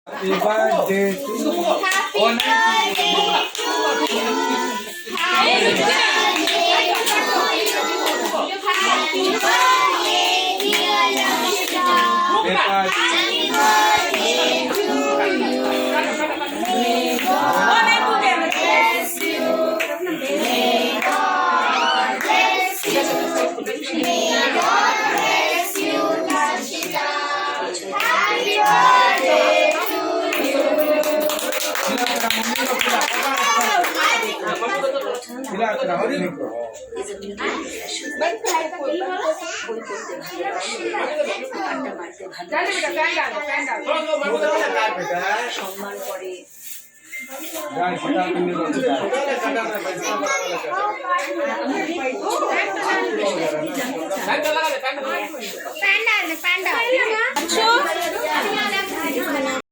Happy birthday to you. Happy Oh, birthday to you. Happy birthday to you. Happy birthday, dear Anushka. Happy birthday to you. May God bless you. May God bless you. May God bless you, Anushka. Happy birthday to you. সম্মান করে Panda.